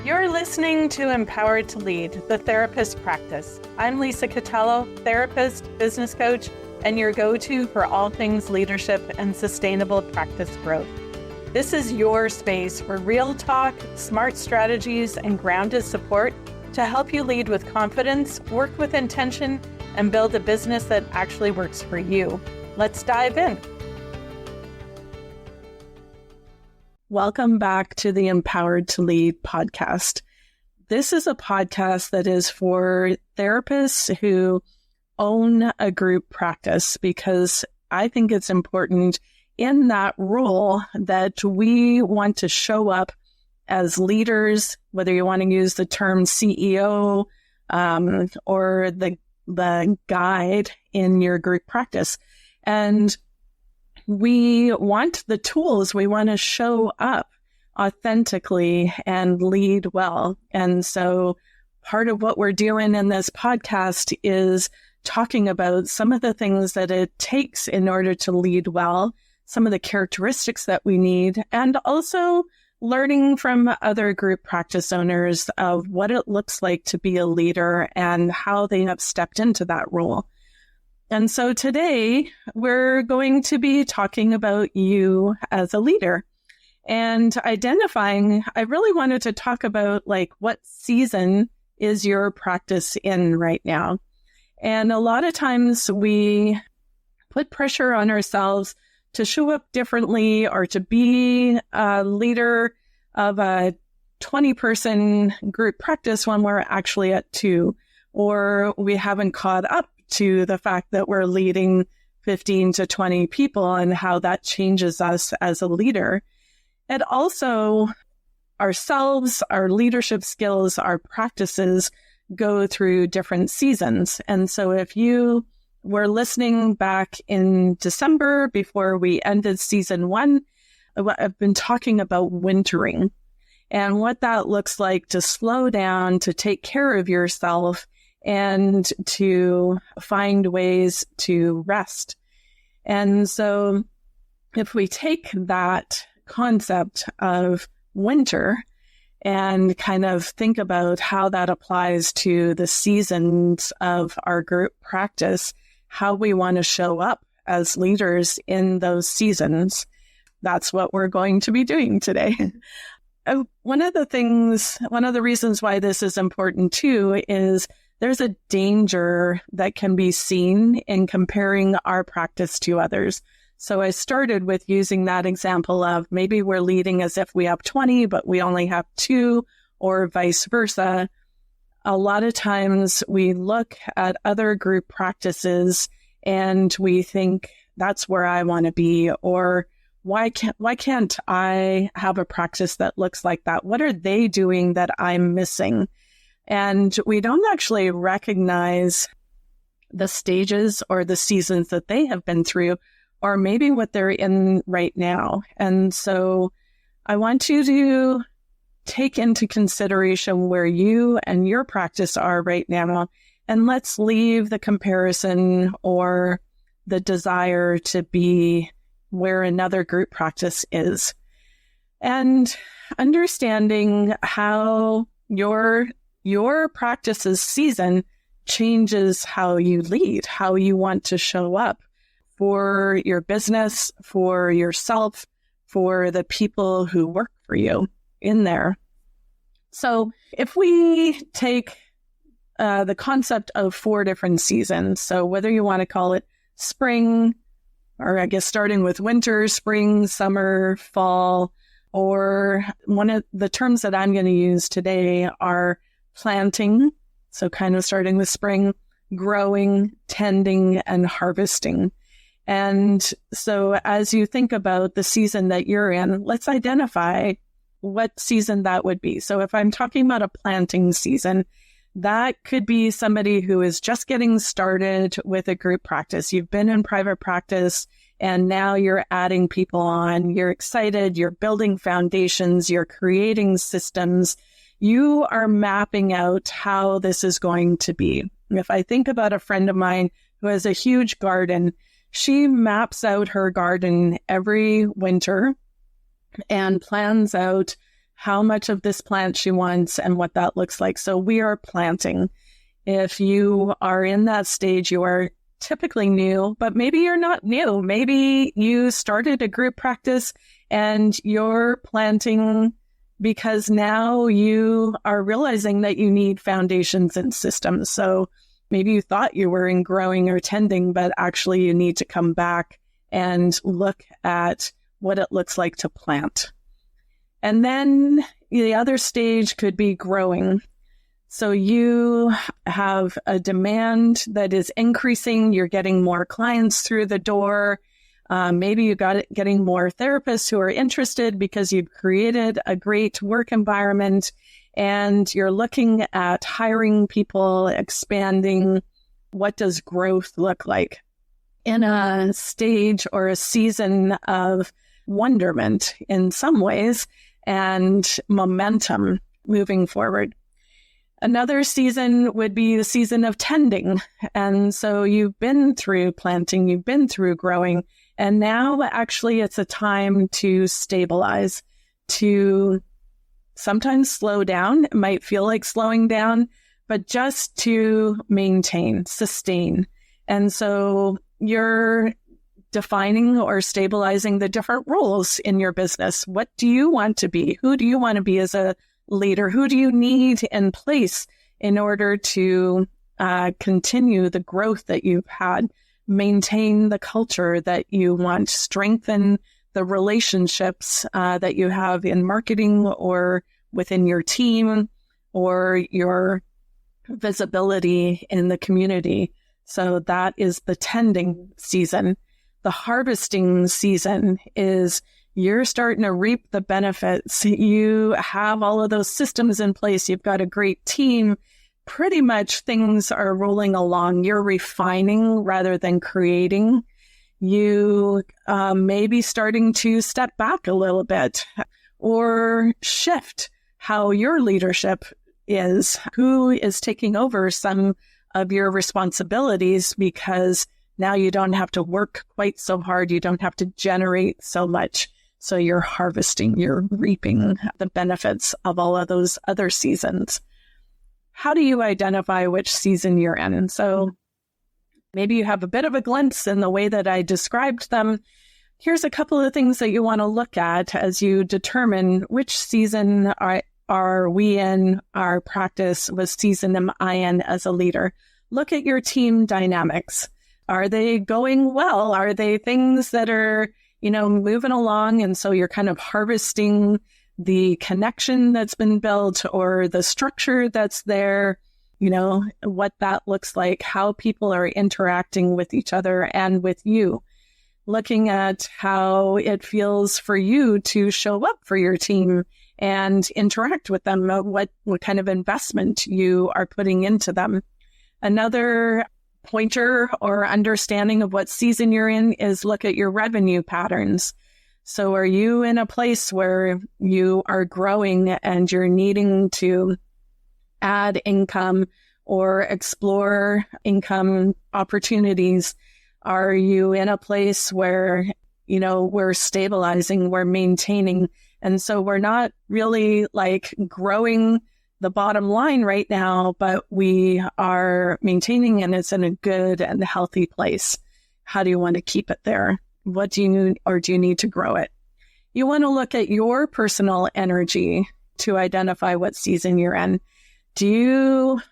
You're listening to Empowered to Lead, the Therapist Practice. I'm Lisa Catello, therapist, business coach, and your go-to for all things leadership and sustainable practice growth. This is your space for real talk, smart strategies, and grounded support to help you lead with confidence, work with intention, and build a business that actually works for you. Let's dive in. Welcome back to the Empowered to Lead podcast. This is a podcast that is for therapists who own a group practice, because I think it's important in that role that we want to show up as leaders, whether you want to use the term CEO or the guide in your group practice. And we want the tools, we want to show up authentically and lead well. And so part of what we're doing in this podcast is talking about some of the things that it takes in order to lead well, some of the characteristics that we need, and also learning from other group practice owners of what it looks like to be a leader and how they have stepped into that role. And so today we're going to be talking about you as a leader and identifying. I really wanted to talk about what season is your practice in right now. And a lot of times we put pressure on ourselves to show up differently or to be a leader of a 20-person group practice when we're actually at 2, or we haven't caught up to the fact that we're leading 15 to 20 people and how that changes us as a leader. And also ourselves, our leadership skills, our practices go through different seasons. And so if you were listening back in December before we ended season 1, I've been talking about wintering and what that looks like to slow down, to take care of yourself, and to find ways to rest. And so if we take that concept of winter and kind of think about how that applies to the seasons of our group practice, how we want to show up as leaders in those seasons, that's what we're going to be doing today. One of the reasons why this is important too is there's a danger that can be seen in comparing our practice to others. So I started with using that example of maybe we're leading as if we have 20, but we only have 2, or vice versa. A lot of times we look at other group practices and we think that's where I want to be, or why can't I have a practice that looks like that? What are they doing that I'm missing? And we don't actually recognize the stages or the seasons that they have been through, or maybe what they're in right now. And so I want you to take into consideration where you and your practice are right now, and let's leave the comparison or the desire to be where another group practice is. And understanding how your practice's season changes how you lead, how you want to show up for your business, for yourself, for the people who work for you in there. So if we take the concept of 4 different seasons, so whether you want to call it spring, or I guess starting with winter, spring, summer, fall, or one of the terms that I'm going to use today are planting, so kind of starting with spring, growing, tending, and harvesting. And so as you think about the season that you're in, let's identify what season that would be. So if I'm talking about a planting season, that could be somebody who is just getting started with a group practice. You've been in private practice and now you're adding people on. You're excited. You're building foundations. You're creating systems. You are mapping out how this is going to be. If I think about a friend of mine who has a huge garden, she maps out her garden every winter and plans out how much of this plant she wants and what that looks like. So we are planting. If you are in that stage, you are typically new, but maybe you're not new. Maybe you started a group practice and you're planting because now you are realizing that you need foundations and systems. So maybe you thought you were in growing or tending, but actually you need to come back and look at what it looks like to plant. And then the other stage could be growing. So you have a demand that is increasing. You're getting more clients through the door. Maybe you got it, getting more therapists who are interested because you've created a great work environment and you're looking at hiring people, expanding. What does growth look like in a stage or a season of wonderment in some ways and momentum moving forward? Another season would be the season of tending. And so you've been through planting, you've been through growing, and now actually it's a time to stabilize, to sometimes slow down. It might feel like slowing down, but just to maintain, sustain. And so you're defining or stabilizing the different roles in your business. What do you want to be? Who do you want to be as a leader? Who do you need in place in order to continue the growth that you've had, maintain the culture that you want, strengthen the relationships that you have in marketing or within your team or your visibility in the community? So that is the tending season. The harvesting season is you're starting to reap the benefits. You have all of those systems in place. You've got a great team. Pretty much things are rolling along. You're refining rather than creating. You may be starting to step back a little bit or shift how your leadership is, who is taking over some of your responsibilities, because now you don't have to work quite so hard. You don't have to generate so much. So you're harvesting, you're reaping the benefits of all of those other seasons. How do you identify which season you're in? So maybe you have a bit of a glimpse in the way that I described them. Here's a couple of things that you want to look at as you determine which season are we in our practice, what season am I in as a leader. Look at your team dynamics. Are they going well? Are they things that are moving along? And so you're kind of harvesting the connection that's been built or the structure that's there, what that looks like, how people are interacting with each other and with you. Looking at how it feels for you to show up for your team and interact with them, what kind of investment you are putting into them. Another pointer or understanding of what season you're in is look at your revenue patterns. So are you in a place where you are growing and you're needing to add income or explore income opportunities? Are you in a place where, we're stabilizing, we're maintaining? And so we're not really like growing the bottom line right now, but we are maintaining and it's in a good and healthy place. How do you want to keep it there? What do you need, or do you need to grow it? You want to look at your personal energy to identify what season you're in.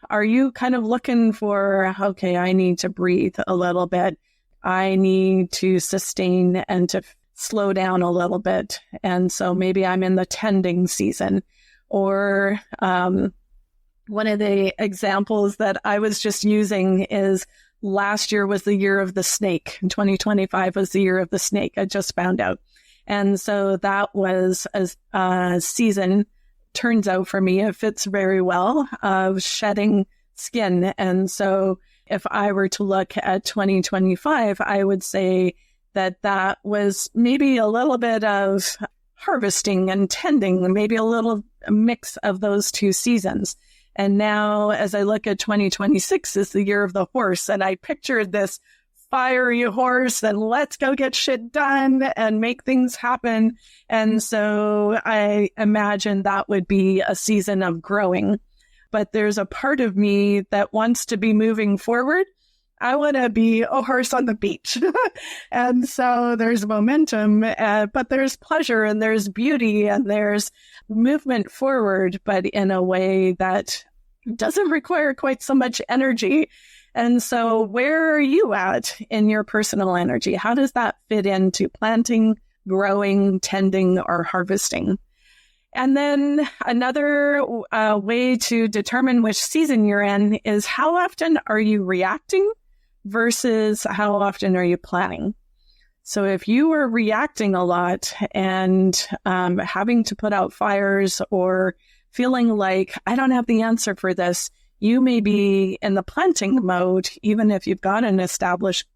Are you kind of looking for, okay, I need to breathe a little bit. I need to sustain and to slow down a little bit. And so maybe I'm in the tending season. Or one of the examples that I was just using is last year was the year of the snake. 2025 was the year of the snake. I just found out. And so that was a season, turns out for me, it fits very well, of shedding skin. And so if I were to look at 2025, I would say that was maybe a little bit of harvesting and tending, maybe a little mix of those two seasons. And now as I look at 2026 is the year of the horse, and I pictured this fiery horse and let's go get shit done and make things happen. And so I imagine that would be a season of growing. But there's a part of me that wants to be moving forward. I want to be a horse on the beach. And so there's momentum, but there's pleasure and there's beauty and there's movement forward, but in a way that doesn't require quite so much energy. And so where are you at in your personal energy? How does that fit into planting, growing, tending, or harvesting? And then another way to determine which season you're in is how often are you reacting versus how often are you planning? So if you are reacting a lot and having to put out fires or feeling like I don't have the answer for this, you may be in the planting mode, even if you've got an established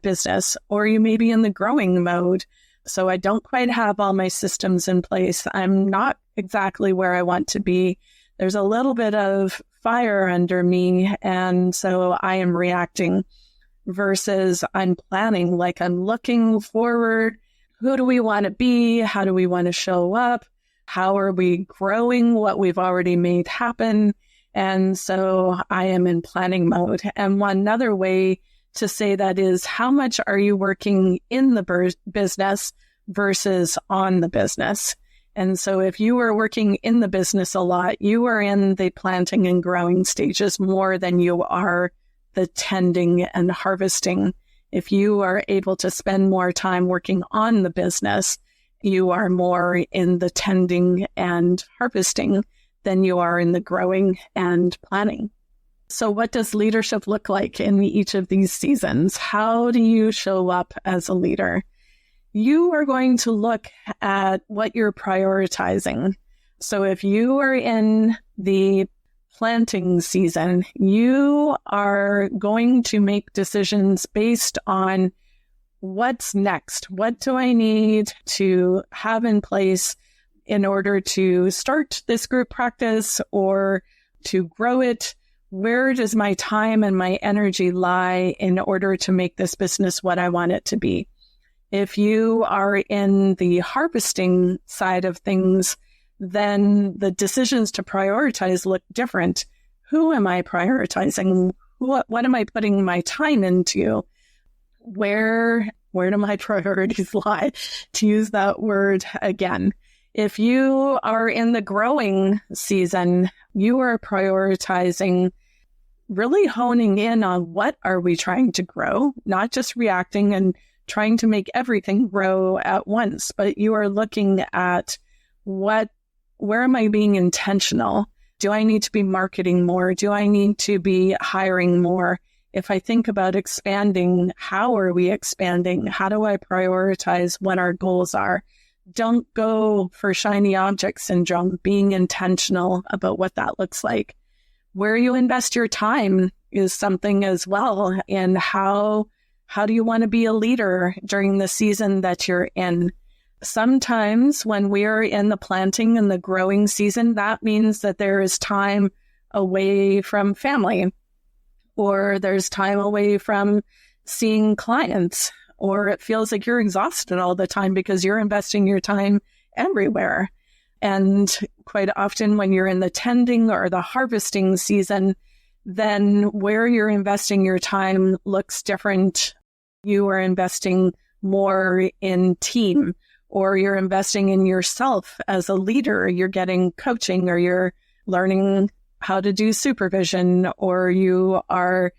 business, or you may be in the growing mode. So I don't quite have all my systems in place. I'm not exactly where I want to be. There's a little bit of fire under me, and so I am reacting versus I'm planning, like I'm looking forward. Who do we want to be? How do we want to show up? How are we growing what we've already made happen? And so I am in planning mode. And one other way to say that is how much are you working in the business versus on the business? And so if you are working in the business a lot, you are in the planting and growing stages more than you are the tending and harvesting. If you are able to spend more time working on the business, you are more in the tending and harvesting than you are in the growing and planning. So what does leadership look like in each of these seasons? How do you show up as a leader? You are going to look at what you're prioritizing. So if you are in the planting season, you are going to make decisions based on what's next. What do I need to have in place in order to start this group practice or to grow it? Where does my time and my energy lie in order to make this business what I want it to be? If you are in the harvesting side of things, then the decisions to prioritize look different. Who am I prioritizing? What am I putting my time into? Where do my priorities lie? To use that word again. If you are in the growing season, you are prioritizing really honing in on what are we trying to grow, not just reacting and trying to make everything grow at once, but you are looking at where am I being intentional? Do I need to be marketing more? Do I need to be hiring more? If I think about expanding, how are we expanding? How do I prioritize what our goals are? Don't go for shiny object syndrome, being intentional about what that looks like. Where you invest your time is something as well. And how do you want to be a leader during the season that you're in? Sometimes when we're in the planting and the growing season, that means that there is time away from family, or there's time away from seeing clients, or it feels like you're exhausted all the time because you're investing your time everywhere. And quite often when you're in the tending or the harvesting season, then where you're investing your time looks different. You are investing more in team, or you're investing in yourself as a leader. You're getting coaching, or you're learning how to do supervision, or you are,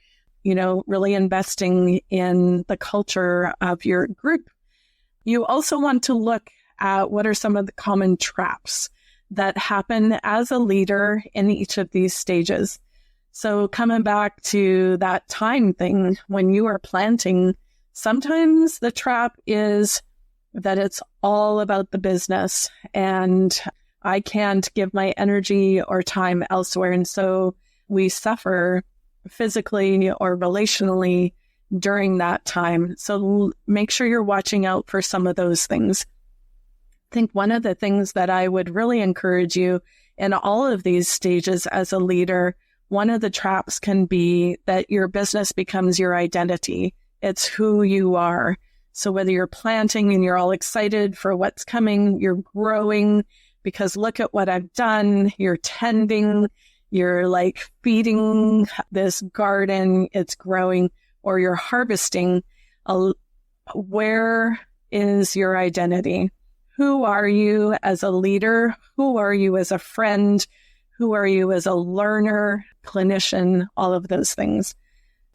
really investing in the culture of your group. You also want to look at what are some of the common traps that happen as a leader in each of these stages. So coming back to that time thing, when you are planting, sometimes the trap is that it's all about the business and I can't give my energy or time elsewhere. And so we suffer physically or relationally during that time. So make sure you're watching out for some of those things. I think one of the things that I would really encourage you in all of these stages as a leader, one of the traps can be that your business becomes your identity. It's who you are. So whether you're planting and you're all excited for what's coming, you're growing because look at what I've done, you're tending, you're like feeding this garden, it's growing, or you're harvesting, where is your identity? Who are you as a leader? Who are you as a friend? Who are you as a learner, clinician, all of those things.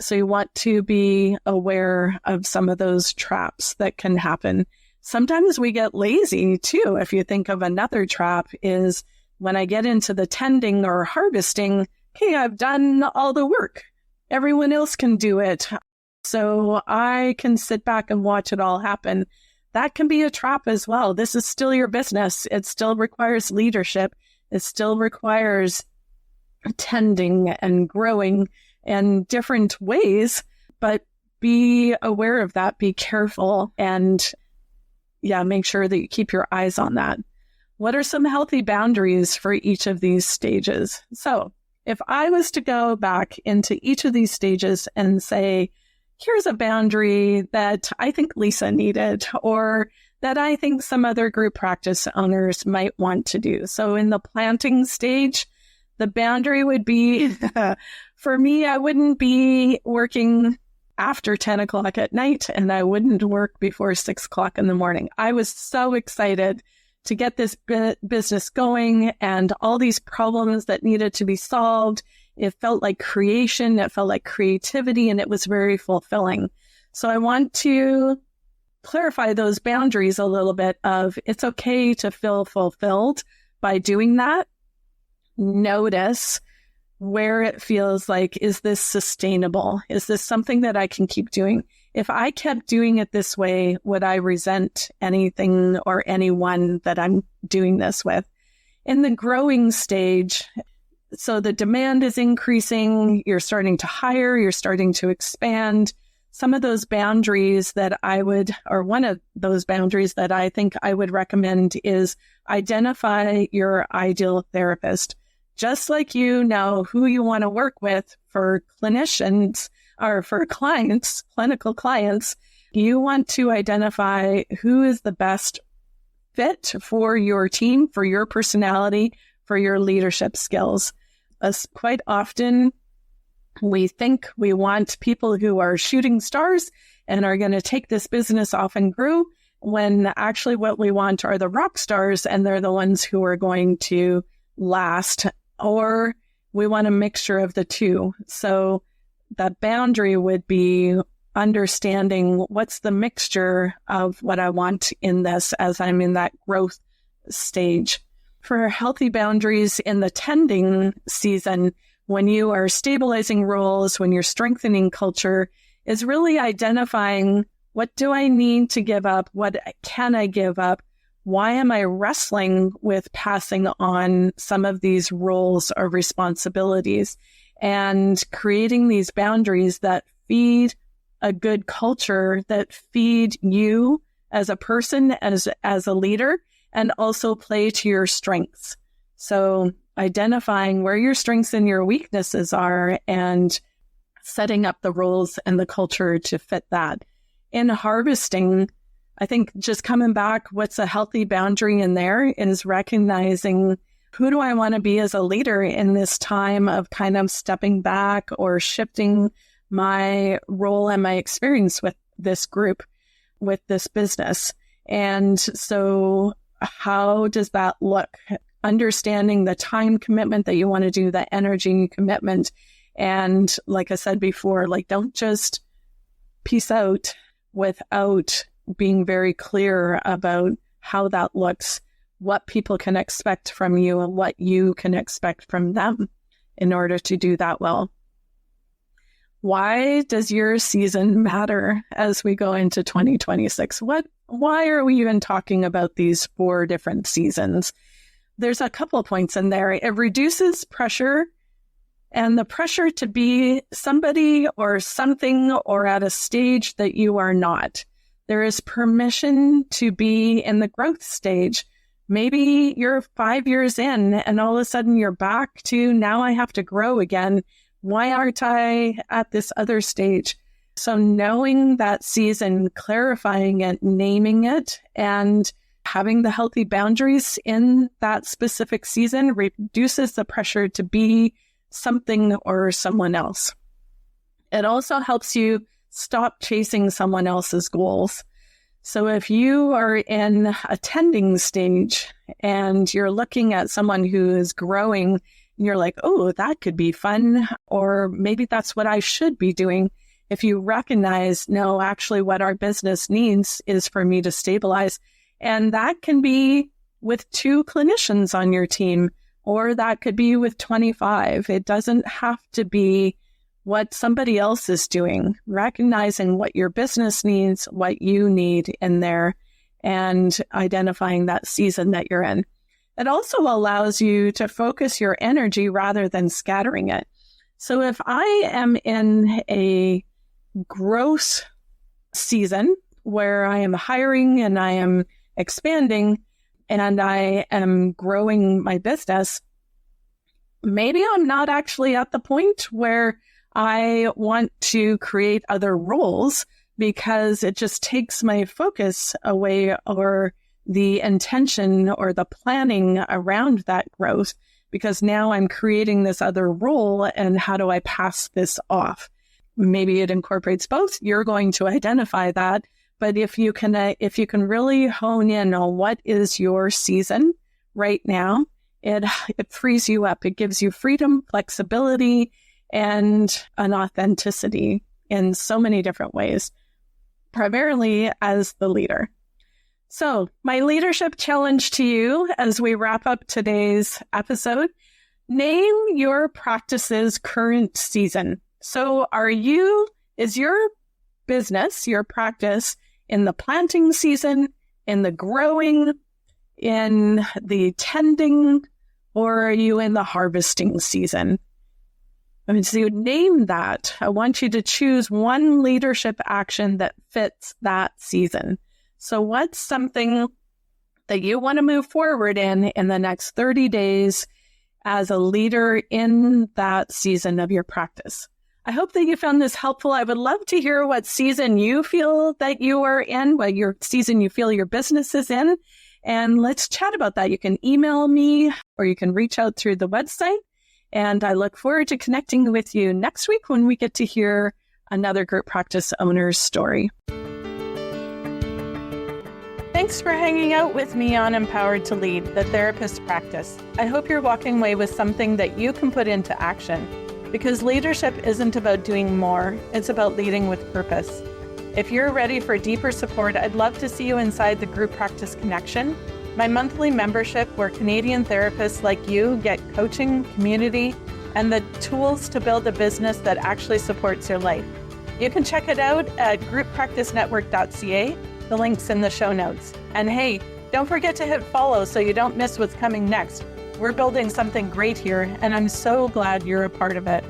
So you want to be aware of some of those traps that can happen. Sometimes we get lazy too. If you think of another trap is when I get into the tending or harvesting, hey, I've done all the work. Everyone else can do it. So I can sit back and watch it all happen. That can be a trap as well. This is still your business. It still requires leadership. It still requires tending and growing in different ways, but be aware of that. Be careful and make sure that you keep your eyes on that. What are some healthy boundaries for each of these stages? So if I was to go back into each of these stages and say, here's a boundary that I think Lisa needed, or that I think some other group practice owners might want to do. So in the planting stage, the boundary would be, for me, I wouldn't be working after 10 o'clock at night, and I wouldn't work before 6 o'clock in the morning. I was so excited to get this business going and all these problems that needed to be solved. It felt like creation, it felt like creativity, and it was very fulfilling. So I want to clarify those boundaries a little bit of it's okay to feel fulfilled by doing that. Notice where it feels like, is this sustainable? Is this something that I can keep doing? If I kept doing it this way, would I resent anything or anyone that I'm doing this with? In the growing stage, so the demand is increasing, you're starting to hire, you're starting to expand. Some of those boundaries that one of those boundaries that I think I would recommend is identify your ideal therapist. Just like you know who you want to work with for clinicians or for clients, clinical clients, you want to identify who is the best fit for your team, for your personality, for your leadership skills. As quite often, we think we want people who are shooting stars and are going to take this business off and grow, when actually what we want are the rock stars, and they're the ones who are going to last. Or we want a mixture of the two. So that boundary would be understanding what's the mixture of what I want in this as I'm in that growth stage. For healthy boundaries in the tending season, when you are stabilizing roles, when you're strengthening culture, is really identifying, what do I need to give up? What can I give up? Why am I wrestling with passing on some of these roles or responsibilities? And creating these boundaries that feed a good culture, that feed you as a person, as a leader, and also play to your strengths. So identifying where your strengths and your weaknesses are and setting up the roles and the culture to fit that. In harvesting, I think just coming back, what's a healthy boundary in there is recognizing, who do I want to be as a leader in this time of kind of stepping back or shifting my role and my experience with this group, with this business. And so how does that look? Understanding the time commitment that you want to do, the energy commitment. And like I said before, don't just peace out without being very clear about how that looks, what people can expect from you and what you can expect from them in order to do that well. Why does your season matter as we go into 2026? Why are we even talking about these 4 different seasons? There's a couple of points in there. It reduces pressure, and the pressure to be somebody or something or at a stage that you are not. There is permission to be in the growth stage. Maybe you're 5 years in and all of a sudden you're back to, now I have to grow again. Why aren't I at this other stage? So knowing that season, clarifying it, naming it, and having the healthy boundaries in that specific season reduces the pressure to be something or someone else. It also helps you stop chasing someone else's goals. So if you are in a tending stage and you're looking at someone who is growing, and you're like, oh, that could be fun, or maybe that's what I should be doing. If you recognize, no, actually what our business needs is for me to stabilize. And that can be with 2 clinicians on your team, or that could be with 25. It doesn't have to be what somebody else is doing. Recognizing what your business needs, what you need in there, and identifying that season that you're in. It also allows you to focus your energy rather than scattering it. So if I am in a growth season where I am hiring and I am expanding and I am growing my business, maybe I'm not actually at the point where I want to create other roles because it just takes my focus away, or the intention or the planning around that growth, because now I'm creating this other role and how do I pass this off? Maybe it incorporates both. You're going to identify that. But if you can really hone in on what is your season right now, it frees you up. It gives you freedom, flexibility, and an authenticity in so many different ways, primarily as the leader. So my leadership challenge to you as we wrap up today's episode, name your practice's current season. So is your business, your practice, in the planting season, in the growing, in the tending, or are you in the harvesting season? I mean, so you name that. I want you to choose one leadership action that fits that season. So what's something that you want to move forward in the next 30 days as a leader in that season of your practice? I hope that you found this helpful. I would love to hear what season you feel that you are in, what your season you feel your business is in. And let's chat about that. You can email me or you can reach out through the website. And I look forward to connecting with you next week when we get to hear another group practice owner's story. Thanks for hanging out with me on Empowered to Lead, the therapist practice. I hope you're walking away with something that you can put into action, because leadership isn't about doing more, it's about leading with purpose. If you're ready for deeper support, I'd love to see you inside the Group Practice Connection, my monthly membership where Canadian therapists like you get coaching, community, and the tools to build a business that actually supports your life. You can check it out at grouppracticenetwork.ca. The link's in the show notes. And hey, don't forget to hit follow so you don't miss what's coming next. We're building something great here, and I'm so glad you're a part of it.